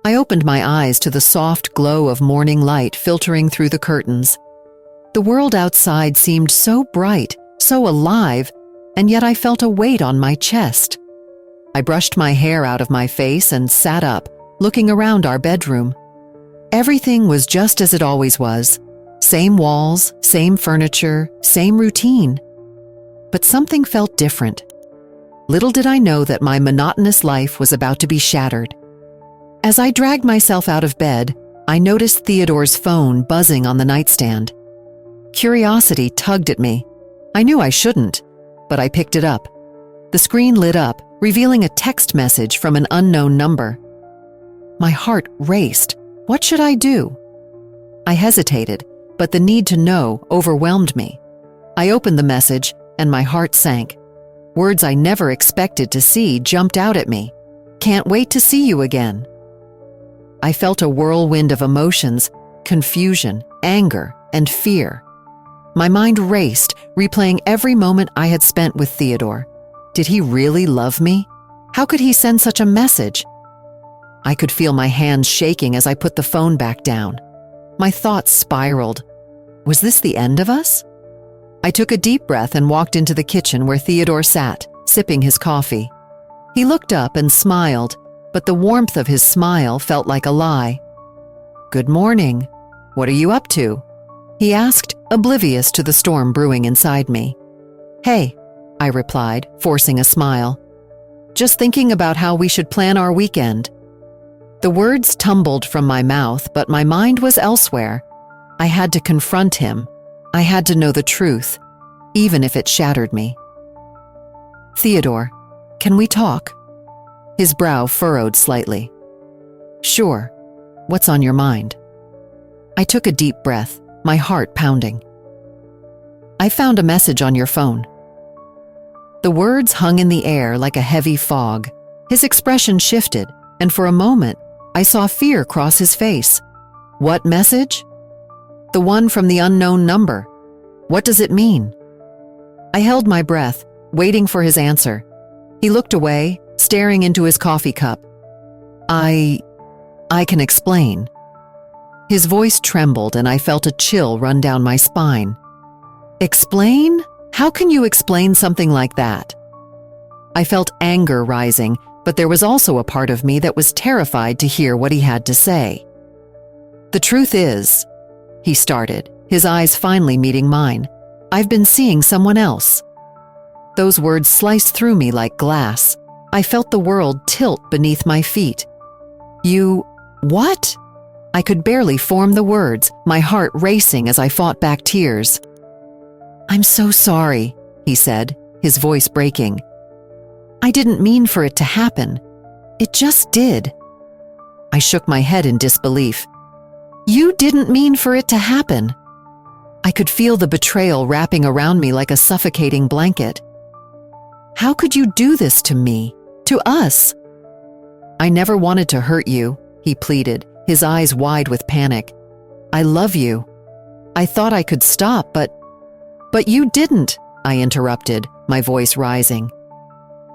I opened my eyes to the soft glow of morning light filtering through the curtains. The world outside seemed so bright, so alive, and yet I felt a weight on my chest. I brushed my hair out of my face and sat up, looking around our bedroom. Everything was just as it always was. Same walls, same furniture, same routine. But something felt different. Little did I know that my monotonous life was about to be shattered. As I dragged myself out of bed, I noticed Theodore's phone buzzing on the nightstand. Curiosity tugged at me. I knew I shouldn't, but I picked it up. The screen lit up, revealing a text message from an unknown number. My heart raced. What should I do? I hesitated, but the need to know overwhelmed me. I opened the message, and my heart sank. Words I never expected to see jumped out at me. Can't wait to see you again. I felt a whirlwind of emotions, confusion, anger, and fear. My mind raced, replaying every moment I had spent with Theodore. Did he really love me? How could he send such a message? I could feel my hands shaking as I put the phone back down. My thoughts spiraled. Was this the end of us? I took a deep breath and walked into the kitchen where Theodore sat, sipping his coffee. He looked up and smiled, but the warmth of his smile felt like a lie. "Good morning. What are you up to?" he asked, oblivious to the storm brewing inside me. "Hey," I replied, forcing a smile. "Just thinking about how we should plan our weekend." The words tumbled from my mouth, but my mind was elsewhere. I had to confront him. I had to know the truth, even if it shattered me. "Theodore, can we talk?" His brow furrowed slightly. "Sure. What's on your mind?" I took a deep breath, my heart pounding. "I found a message on your phone." The words hung in the air like a heavy fog. His expression shifted, and for a moment, I saw fear cross his face. "What message?" "The one from the unknown number. What does it mean?" I held my breath, waiting for his answer. He looked away, staring into his coffee cup. I can explain." His voice trembled and I felt a chill run down my spine. "Explain? How can you explain something like that?" I felt anger rising, but there was also a part of me that was terrified to hear what he had to say. "The truth is," he started, his eyes finally meeting mine, "I've been seeing someone else." Those words sliced through me like glass. I felt the world tilt beneath my feet. "You... what?" I could barely form the words, my heart racing as I fought back tears. "I'm so sorry," he said, his voice breaking. "I didn't mean for it to happen. It just did." I shook my head in disbelief. "You didn't mean for it to happen." I could feel the betrayal wrapping around me like a suffocating blanket. "How could you do this to me? To us?" "I never wanted to hurt you," he pleaded, his eyes wide with panic. "I love you. I thought I could stop, but you didn't," I interrupted, my voice rising.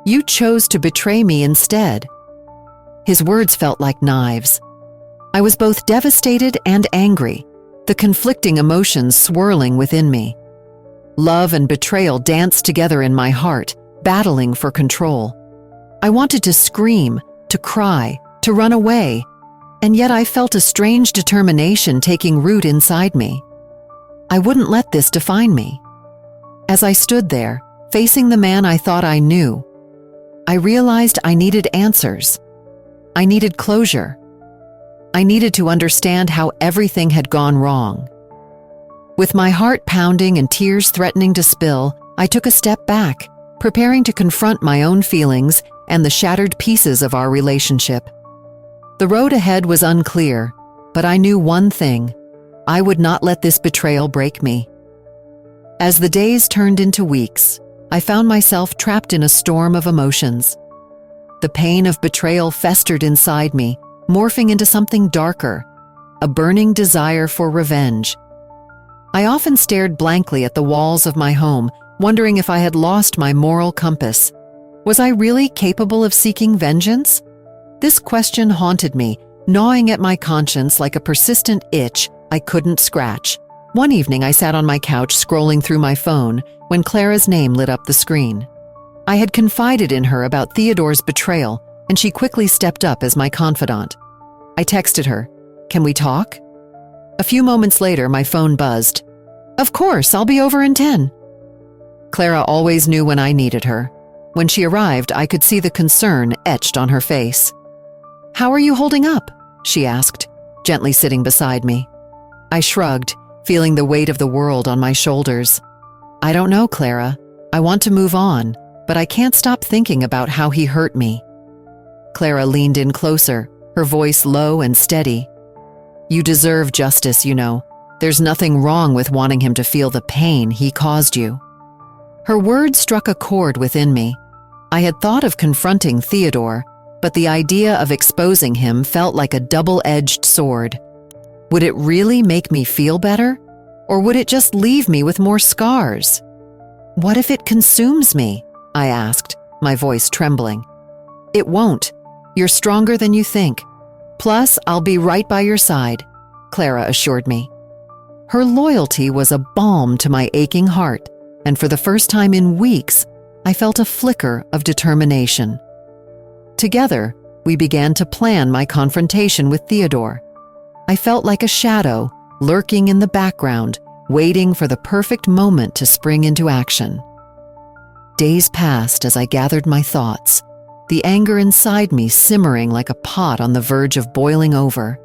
"You chose to betray me instead." His words felt like knives. I was both devastated and angry, the conflicting emotions swirling within me. Love and betrayal danced together in my heart, battling for control. I wanted to scream, to cry, to run away, and yet I felt a strange determination taking root inside me. I wouldn't let this define me. As I stood there, facing the man I thought I knew, I realized I needed answers. I needed closure. I needed to understand how everything had gone wrong. With my heart pounding and tears threatening to spill, I took a step back, preparing to confront my own feelings and the shattered pieces of our relationship. The road ahead was unclear, but I knew one thing: I would not let this betrayal break me. As the days turned into weeks, I found myself trapped in a storm of emotions. The pain of betrayal festered inside me, morphing into something darker, a burning desire for revenge. I often stared blankly at the walls of my home, wondering if I had lost my moral compass. Was I really capable of seeking vengeance? This question haunted me, gnawing at my conscience like a persistent itch I couldn't scratch. One evening, I sat on my couch scrolling through my phone when Clara's name lit up the screen. I had confided in her about Theodore's betrayal, and she quickly stepped up as my confidant. I texted her, "Can we talk?" A few moments later, my phone buzzed. "Of course, I'll be over in 10. Clara always knew when I needed her. When she arrived, I could see the concern etched on her face. "How are you holding up?" she asked, gently sitting beside me. I shrugged, feeling the weight of the world on my shoulders. "I don't know, Clara. I want to move on, but I can't stop thinking about how he hurt me." Clara leaned in closer, her voice low and steady. "You deserve justice, you know. There's nothing wrong with wanting him to feel the pain he caused you." Her words struck a chord within me. I had thought of confronting Theodore, but the idea of exposing him felt like a double-edged sword. Would it really make me feel better? Or would it just leave me with more scars? "What if it consumes me?" I asked, my voice trembling. "It won't. You're stronger than you think. Plus, I'll be right by your side," Clara assured me. Her loyalty was a balm to my aching heart, and for the first time in weeks, I felt a flicker of determination. Together, we began to plan my confrontation with Theodore. I felt like a shadow, lurking in the background, waiting for the perfect moment to spring into action. Days passed as I gathered my thoughts, the anger inside me simmering like a pot on the verge of boiling over.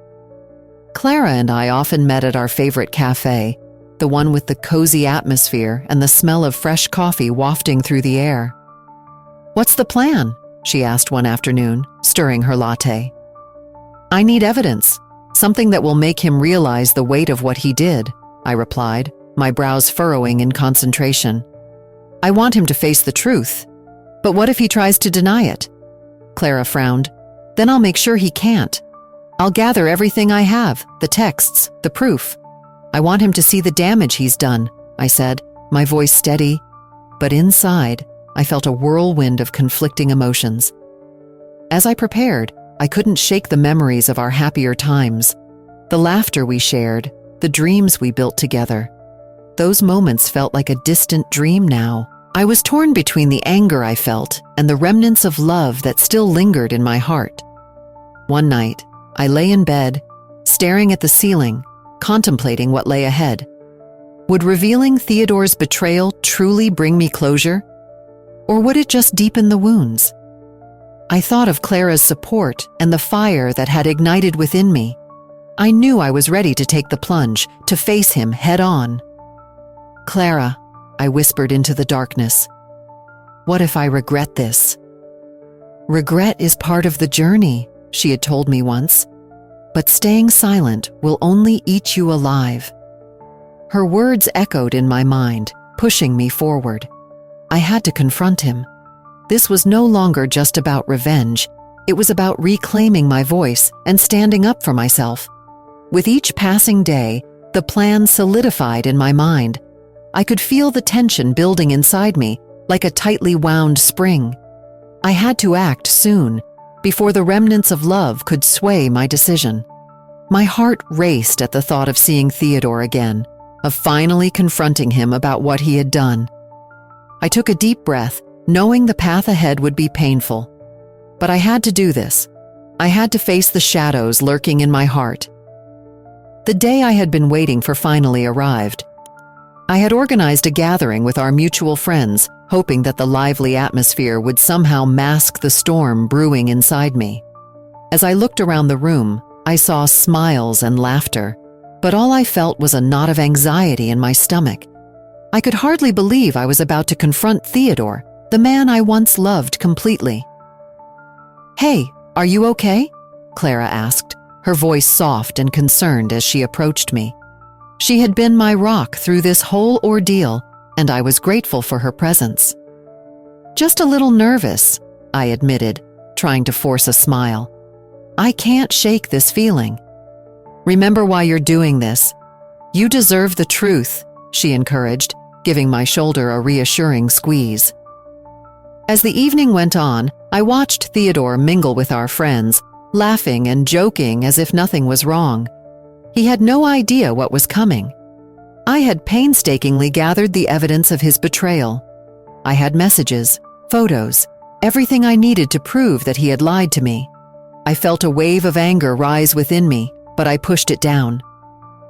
Clara and I often met at our favorite cafe, the one with the cozy atmosphere and the smell of fresh coffee wafting through the air. "What's the plan?" she asked one afternoon, stirring her latte. "I need evidence, something that will make him realize the weight of what he did," I replied, my brows furrowing in concentration. "I want him to face the truth. But what if he tries to deny it?" Clara frowned. "Then I'll make sure he can't. I'll gather everything I have, the texts, the proof. I want him to see the damage he's done," I said, my voice steady. But inside, I felt a whirlwind of conflicting emotions. As I prepared, I couldn't shake the memories of our happier times, the laughter we shared, the dreams we built together. Those moments felt like a distant dream now. I was torn between the anger I felt and the remnants of love that still lingered in my heart. One night, I lay in bed, staring at the ceiling, contemplating what lay ahead. Would revealing Theodore's betrayal truly bring me closure? Or would it just deepen the wounds? I thought of Clara's support and the fire that had ignited within me. I knew I was ready to take the plunge, to face him head on. "Clara," I whispered into the darkness, "what if I regret this?" "Regret is part of the journey," she had told me once, "but staying silent will only eat you alive." Her words echoed in my mind, pushing me forward. I had to confront him. This was no longer just about revenge. It was about reclaiming my voice and standing up for myself. With each passing day, the plan solidified in my mind. I could feel the tension building inside me, like a tightly wound spring. I had to act soon, before the remnants of love could sway my decision. My heart raced at the thought of seeing Theodore again, of finally confronting him about what he had done. I took a deep breath, knowing the path ahead would be painful. But I had to do this. I had to face the shadows lurking in my heart. The day I had been waiting for finally arrived. I had organized a gathering with our mutual friends, hoping that the lively atmosphere would somehow mask the storm brewing inside me. As I looked around the room, I saw smiles and laughter, but all I felt was a knot of anxiety in my stomach. I could hardly believe I was about to confront Theodore, the man I once loved completely. "Hey, are you okay?" Clara asked, her voice soft and concerned as she approached me. She had been my rock through this whole ordeal, and I was grateful for her presence. "Just a little nervous," I admitted, trying to force a smile. "I can't shake this feeling." "Remember why you're doing this. You deserve the truth," she encouraged, giving my shoulder a reassuring squeeze. As the evening went on, I watched Theodore mingle with our friends, laughing and joking as if nothing was wrong. He had no idea what was coming. I had painstakingly gathered the evidence of his betrayal. I had messages, photos, everything I needed to prove that he had lied to me. I felt a wave of anger rise within me, but I pushed it down.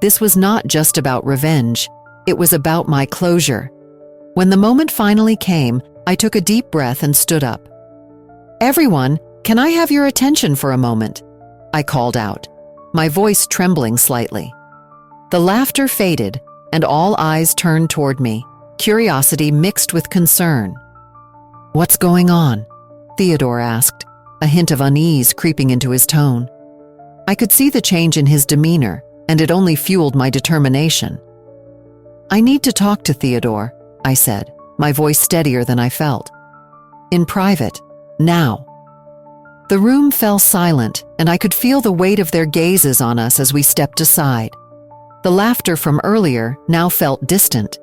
This was not just about revenge. It was about my closure. When the moment finally came, I took a deep breath and stood up. "Everyone, can I have your attention for a moment?" I called out, my voice trembling slightly. The laughter faded, and all eyes turned toward me, curiosity mixed with concern. "What's going on?" Theodore asked, a hint of unease creeping into his tone. I could see the change in his demeanor, and it only fueled my determination. "I need to talk to Theodore," I said, my voice steadier than I felt. "In private, now." The room fell silent, and I could feel the weight of their gazes on us as we stepped aside. The laughter from earlier now felt distant.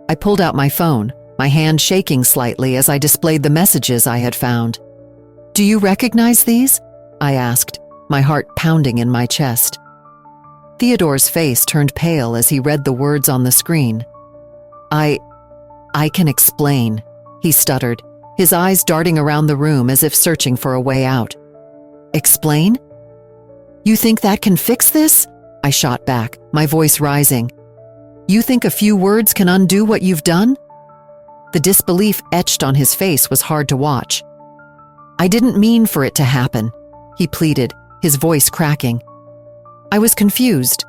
I pulled out my phone, my hand shaking slightly as I displayed the messages I had found. "Do you recognize these?" I asked, my heart pounding in my chest. Theodore's face turned pale as he read the words on the screen. I can explain," he stuttered, his eyes darting around the room as if searching for a way out. "Explain? You think that can fix this?" I shot back, my voice rising. "You think a few words can undo what you've done?" The disbelief etched on his face was hard to watch. "I didn't mean for it to happen," he pleaded, his voice cracking. I was confused.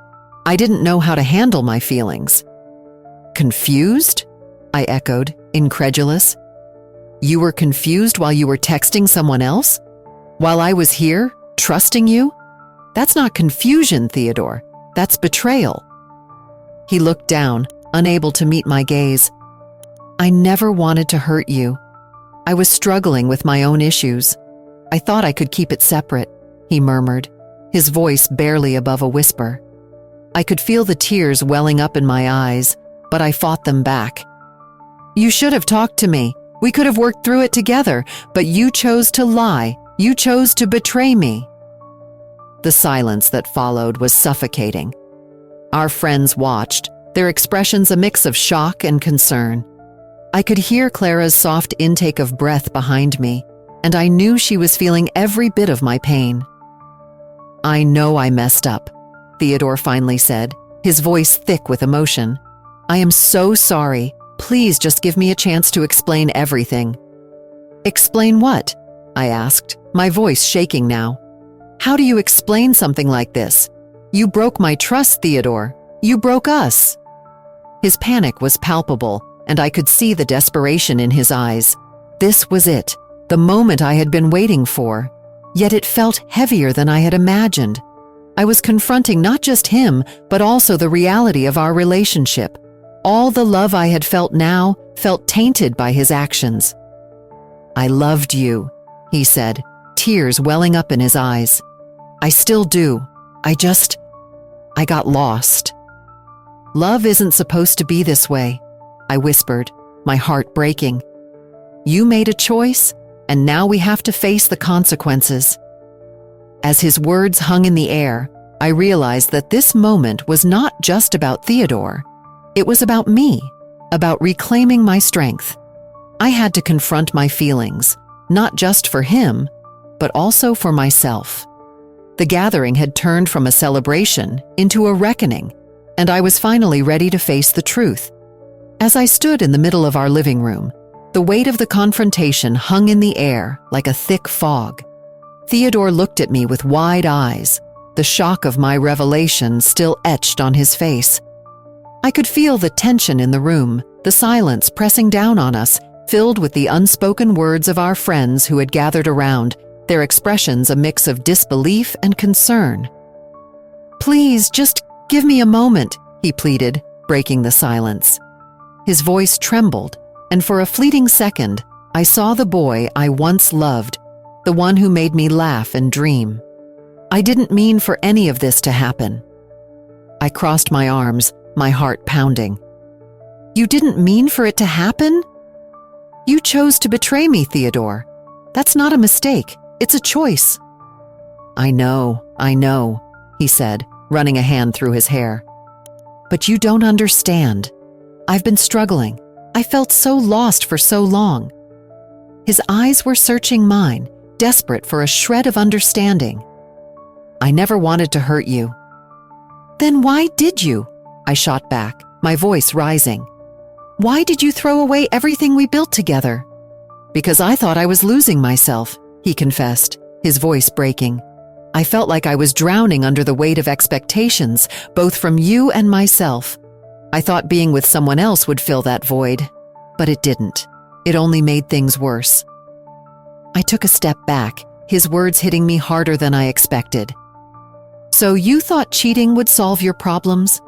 I didn't know how to handle my feelings. "Confused?" I echoed, incredulous. "You were confused while you were texting someone else? While I was here, trusting you? That's not confusion, Theodore. That's betrayal." He looked down, unable to meet my gaze. "I never wanted to hurt you. I was struggling with my own issues. I thought I could keep it separate," he murmured, his voice barely above a whisper. I could feel the tears welling up in my eyes, but I fought them back. "You should have talked to me. We could have worked through it together, but you chose to lie. You chose to betray me." The silence that followed was suffocating. Our friends watched, their expressions a mix of shock and concern. I could hear Clara's soft intake of breath behind me, and I knew she was feeling every bit of my pain. "I know I messed up," Theodore finally said, his voice thick with emotion. "I am so sorry. Please just give me a chance to explain everything." "Explain what?" I asked, my voice shaking now. "How do you explain something like this? You broke my trust, Theodore. You broke us." His panic was palpable, and I could see the desperation in his eyes. This was it, the moment I had been waiting for. Yet it felt heavier than I had imagined. I was confronting not just him, but also the reality of our relationship. All the love I had felt now felt tainted by his actions. "I loved you," he said, tears welling up in his eyes. "I still do. I got lost." "Love isn't supposed to be this way," I whispered, my heart breaking. "You made a choice, and now we have to face the consequences." As his words hung in the air, I realized that this moment was not just about Theodore. It was about me, about reclaiming my strength. I had to confront my feelings, not just for him, but also for myself. The gathering had turned from a celebration into a reckoning, and I was finally ready to face the truth. As I stood in the middle of our living room, the weight of the confrontation hung in the air like a thick fog. Theodore looked at me with wide eyes, the shock of my revelation still etched on his face. I could feel the tension in the room, the silence pressing down on us, filled with the unspoken words of our friends who had gathered around, their expressions a mix of disbelief and concern. "Please, just give me a moment," he pleaded, breaking the silence. His voice trembled, and for a fleeting second, I saw the boy I once loved, the one who made me laugh and dream. I didn't mean for any of this to happen. I crossed my arms, my heart pounding. "You didn't mean for it to happen? You chose to betray me, Theodore. That's not a mistake, it's a choice." I know, he said, running a hand through his hair. But you don't understand. I've been struggling. I felt so lost for so long. His eyes were searching mine, desperate for a shred of understanding. I never wanted to hurt you. Then why did you? I shot back, my voice rising. Why did you throw away everything we built together? Because I thought I was losing myself, he confessed, his voice breaking. I felt like I was drowning under the weight of expectations, both from you and myself. I thought being with someone else would fill that void, but it didn't. It only made things worse. I took a step back, his words hitting me harder than I expected. So you thought cheating would solve your problems?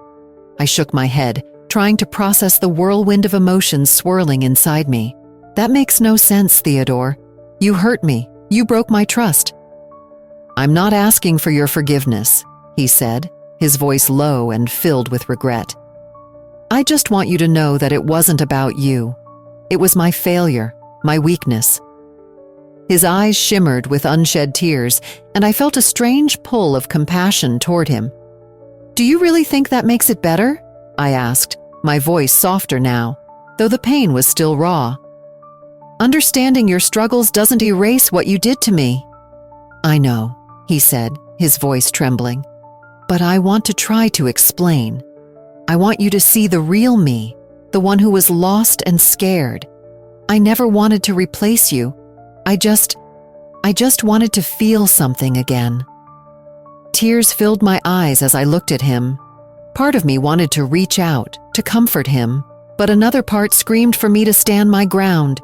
I shook my head, trying to process the whirlwind of emotions swirling inside me. That makes no sense, Theodore. You hurt me. You broke my trust. I'm not asking for your forgiveness, he said, his voice low and filled with regret. I just want you to know that it wasn't about you. It was my failure, my weakness. His eyes shimmered with unshed tears, and I felt a strange pull of compassion toward him. Do you really think that makes it better? I asked, my voice softer now, though the pain was still raw. Understanding your struggles doesn't erase what you did to me. I know, he said, his voice trembling. But I want to try to explain. I want you to see the real me, the one who was lost and scared. I never wanted to replace you. I just wanted to feel something again. Tears filled my eyes as I looked at him. Part of me wanted to reach out, to comfort him, but another part screamed for me to stand my ground.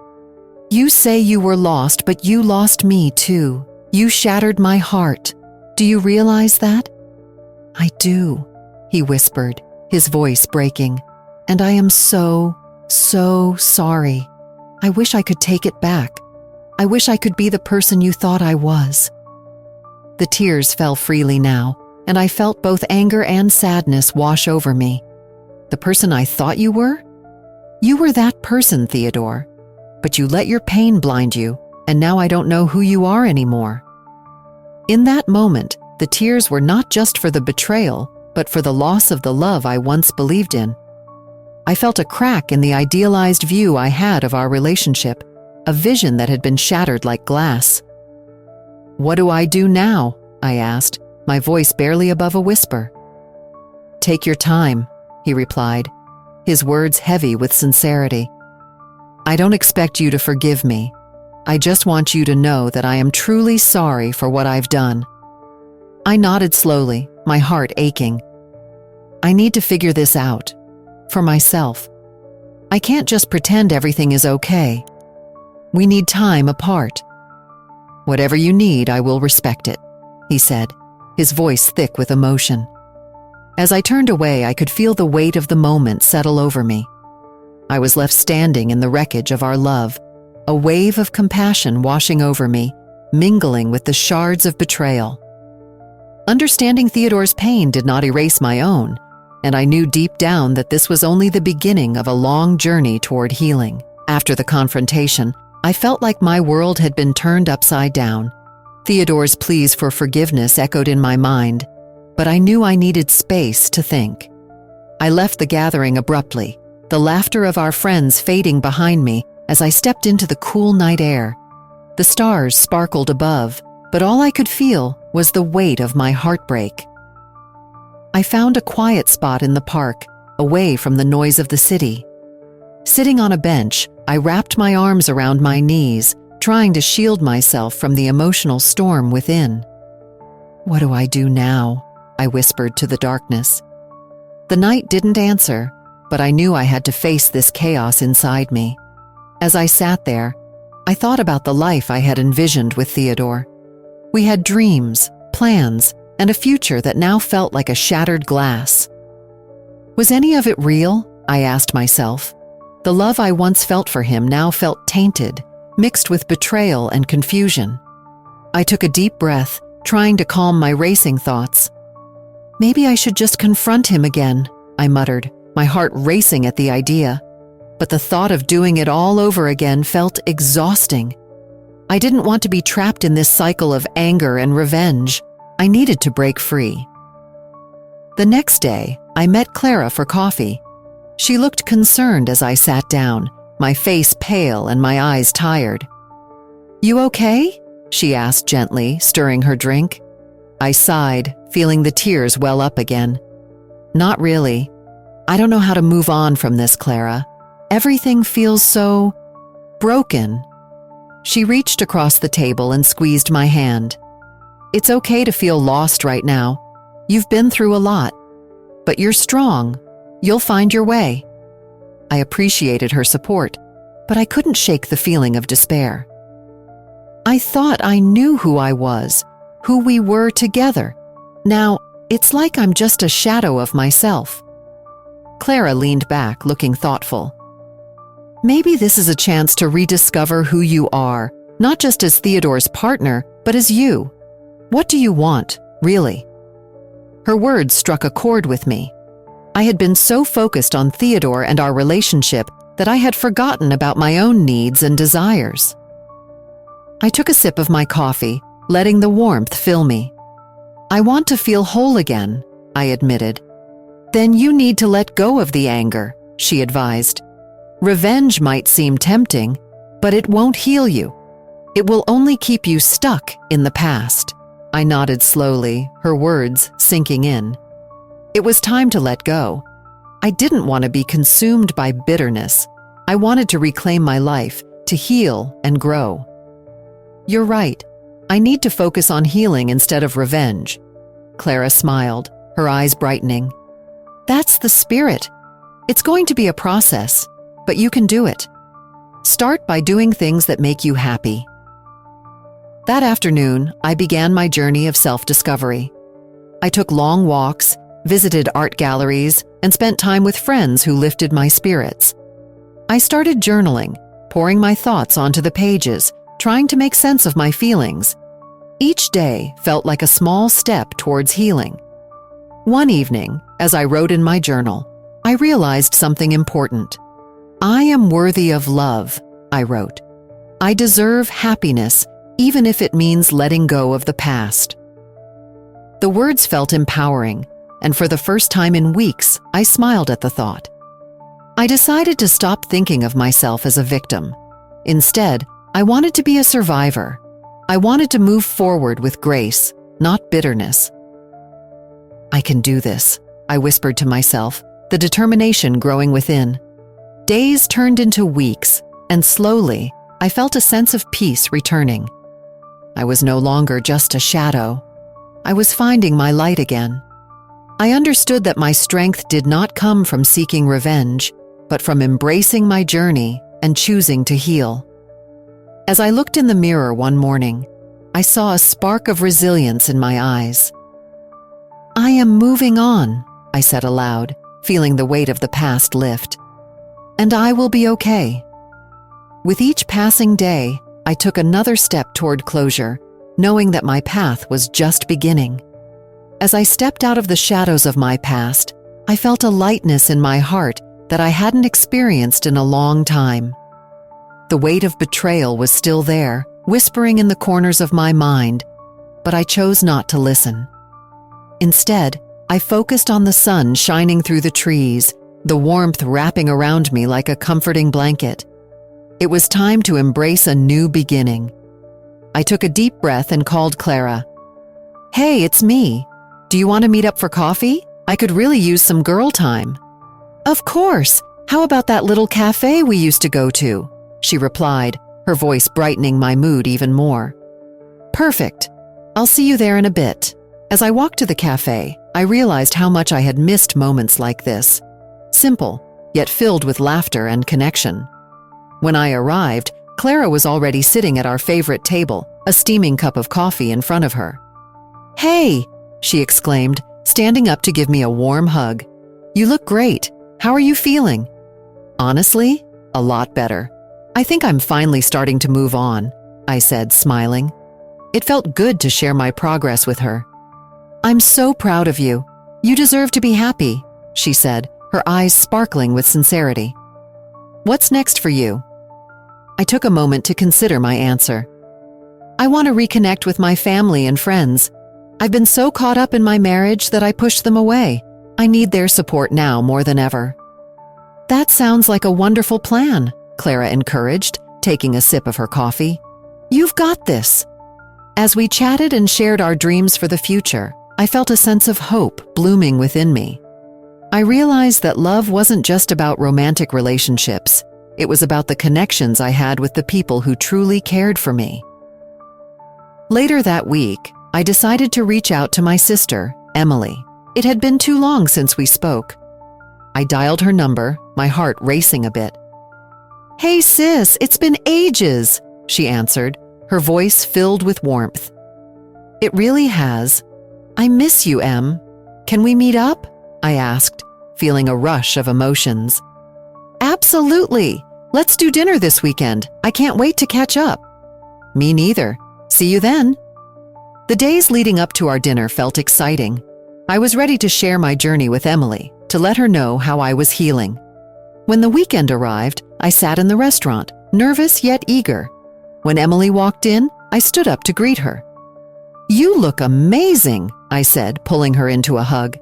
You say you were lost, but you lost me too. You shattered my heart. Do you realize that? I do, he whispered, his voice breaking. And I am so sorry. I wish I could take it back. I wish I could be the person you thought I was. The tears fell freely now, and I felt both anger and sadness wash over me. The person I thought you were? You were that person, Theodore. But you let your pain blind you, and now I don't know who you are anymore. In that moment, the tears were not just for the betrayal, but for the loss of the love I once believed in. I felt a crack in the idealized view I had of our relationship, a vision that had been shattered like glass. What do I do now? I asked, my voice barely above a whisper. Take your time, he replied, his words heavy with sincerity. I don't expect you to forgive me. I just want you to know that I am truly sorry for what I've done. I nodded slowly, my heart aching. I need to figure this out. For myself. I can't just pretend everything is okay. We need time apart. Whatever you need, I will respect it, he said, his voice thick with emotion. As I turned away, I could feel the weight of the moment settle over me. I was left standing in the wreckage of our love, a wave of compassion washing over me, mingling with the shards of betrayal. Understanding Theodore's pain did not erase my own, and I knew deep down that this was only the beginning of a long journey toward healing. After the confrontation, I felt like my world had been turned upside down. Theodore's pleas for forgiveness echoed in my mind, but I knew I needed space to think. I left the gathering abruptly, the laughter of our friends fading behind me as I stepped into the cool night air. The stars sparkled above, but all I could feel was the weight of my heartbreak. I found a quiet spot in the park, away from the noise of the city. Sitting on a bench, I wrapped my arms around my knees, trying to shield myself from the emotional storm within. What do I do now? I whispered to the darkness. The night didn't answer, but I knew I had to face this chaos inside me. As I sat there, I thought about the life I had envisioned with Theodore. We had dreams, plans, and a future that now felt like a shattered glass. Was any of it real? I asked myself. The love I once felt for him now felt tainted, mixed with betrayal and confusion. I took a deep breath, trying to calm my racing thoughts. Maybe I should just confront him again, I muttered, my heart racing at the idea. But the thought of doing it all over again felt exhausting. I didn't want to be trapped in this cycle of anger and revenge. I needed to break free. The next day, I met Clara for coffee. She looked concerned as I sat down, my face pale and my eyes tired. "You okay?" she asked gently, stirring her drink. I sighed, feeling the tears well up again. "Not really. I don't know how to move on from this, Clara. Everything feels so broken." She reached across the table and squeezed my hand. "It's okay to feel lost right now. You've been through a lot. But you're strong. You'll find your way." I appreciated her support, but I couldn't shake the feeling of despair. I thought I knew who I was, who we were together. Now, it's like I'm just a shadow of myself. Clara leaned back, looking thoughtful. "Maybe this is a chance to rediscover who you are, not just as Theodore's partner, but as you. What do you want, really?" Her words struck a chord with me. I had been so focused on Theodore and our relationship that I had forgotten about my own needs and desires. I took a sip of my coffee, letting the warmth fill me. "I want to feel whole again," I admitted. "Then you need to let go of the anger," she advised. "Revenge might seem tempting, but it won't heal you. It will only keep you stuck in the past." I nodded slowly, her words sinking in. It was time to let go. I didn't want to be consumed by bitterness. I wanted to reclaim my life, to heal and grow. "You're right. I need to focus on healing instead of revenge." Clara smiled, her eyes brightening. "That's the spirit. It's going to be a process, but you can do it. Start by doing things that make you happy." That afternoon, I began my journey of self-discovery. I took long walks, visited art galleries, and spent time with friends who lifted my spirits. I started journaling, pouring my thoughts onto the pages, trying to make sense of my feelings. Each day felt like a small step towards healing. One evening, as I wrote in my journal, I realized something important. "I am worthy of love," I wrote. "I deserve happiness, even if it means letting go of the past." The words felt empowering, and for the first time in weeks, I smiled at the thought. I decided to stop thinking of myself as a victim. Instead, I wanted to be a survivor. I wanted to move forward with grace, not bitterness. "I can do this," I whispered to myself, the determination growing within. Days turned into weeks, and slowly, I felt a sense of peace returning. I was no longer just a shadow. I was finding my light again. I understood that my strength did not come from seeking revenge, but from embracing my journey and choosing to heal. As I looked in the mirror one morning, I saw a spark of resilience in my eyes. "I am moving on," I said aloud, feeling the weight of the past lift. "And I will be okay." With each passing day, I took another step toward closure, knowing that my path was just beginning. As I stepped out of the shadows of my past, I felt a lightness in my heart that I hadn't experienced in a long time. The weight of betrayal was still there, whispering in the corners of my mind, but I chose not to listen. Instead, I focused on the sun shining through the trees, the warmth wrapping around me like a comforting blanket. It was time to embrace a new beginning. I took a deep breath and called Clara. "Hey, it's me. Do you want to meet up for coffee? I could really use some girl time." "Of course. How about that little cafe we used to go to?" she replied, her voice brightening my mood even more. "Perfect. I'll see you there in a bit." As I walked to the cafe, I realized how much I had missed moments like this. Simple, yet filled with laughter and connection. When I arrived, Clara was already sitting at our favorite table, a steaming cup of coffee in front of her. "Hey!" she exclaimed, standing up to give me a warm hug. "You look great. How are you feeling?" "Honestly, a lot better. I think I'm finally starting to move on," I said, smiling. It felt good to share my progress with her. "I'm so proud of you. You deserve to be happy," she said, her eyes sparkling with sincerity. "What's next for you?" I took a moment to consider my answer. "I want to reconnect with my family and friends. I've been so caught up in my marriage that I pushed them away. I need their support now more than ever." "That sounds like a wonderful plan," Clara encouraged, taking a sip of her coffee. "You've got this." As we chatted and shared our dreams for the future, I felt a sense of hope blooming within me. I realized that love wasn't just about romantic relationships. It was about the connections I had with the people who truly cared for me. Later that week, I decided to reach out to my sister, Emily. It had been too long since we spoke. I dialed her number, my heart racing a bit. "Hey sis, it's been ages," she answered, her voice filled with warmth. "It really has. I miss you, Em. Can we meet up?" I asked, feeling a rush of emotions. "Absolutely. Let's do dinner this weekend. I can't wait to catch up." "Me neither. See you then." The days leading up to our dinner felt exciting. I was ready to share my journey with Emily, to let her know how I was healing. When the weekend arrived, I sat in the restaurant, nervous yet eager. When Emily walked in, I stood up to greet her. "You look amazing," I said, pulling her into a hug.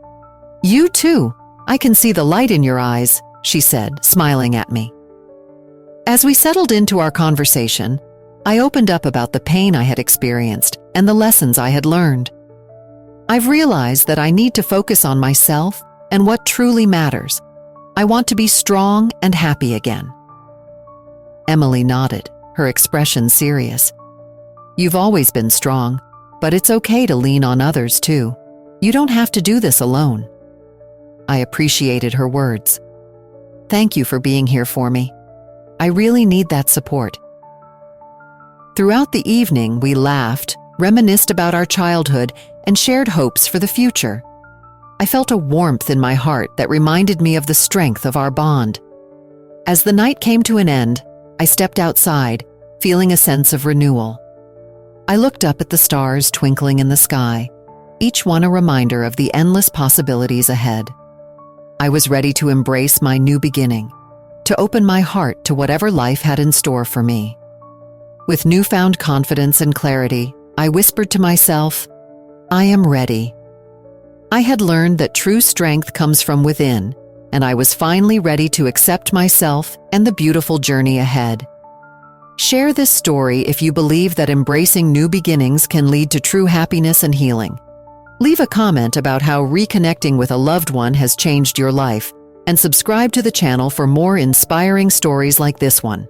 "You too. I can see the light in your eyes," she said, smiling at me. As we settled into our conversation, I opened up about the pain I had experienced and the lessons I had learned. I've realized that I need to focus on myself and what truly matters. I want to be strong and happy again. Emily nodded, her expression serious. "You've always been strong, but it's okay to lean on others too. You don't have to do this alone." I appreciated her words. "Thank you for being here for me. I really need that support." Throughout the evening, we laughed, reminisced about our childhood, and shared hopes for the future. I felt a warmth in my heart that reminded me of the strength of our bond. As the night came to an end, I stepped outside, feeling a sense of renewal. I looked up at the stars twinkling in the sky, each one a reminder of the endless possibilities ahead. I was ready to embrace my new beginning, to open my heart to whatever life had in store for me. With newfound confidence and clarity, I whispered to myself, "I am ready." I had learned that true strength comes from within, and I was finally ready to accept myself and the beautiful journey ahead. Share this story if you believe that embracing new beginnings can lead to true happiness and healing. Leave a comment about how reconnecting with a loved one has changed your life, and subscribe to the channel for more inspiring stories like this one.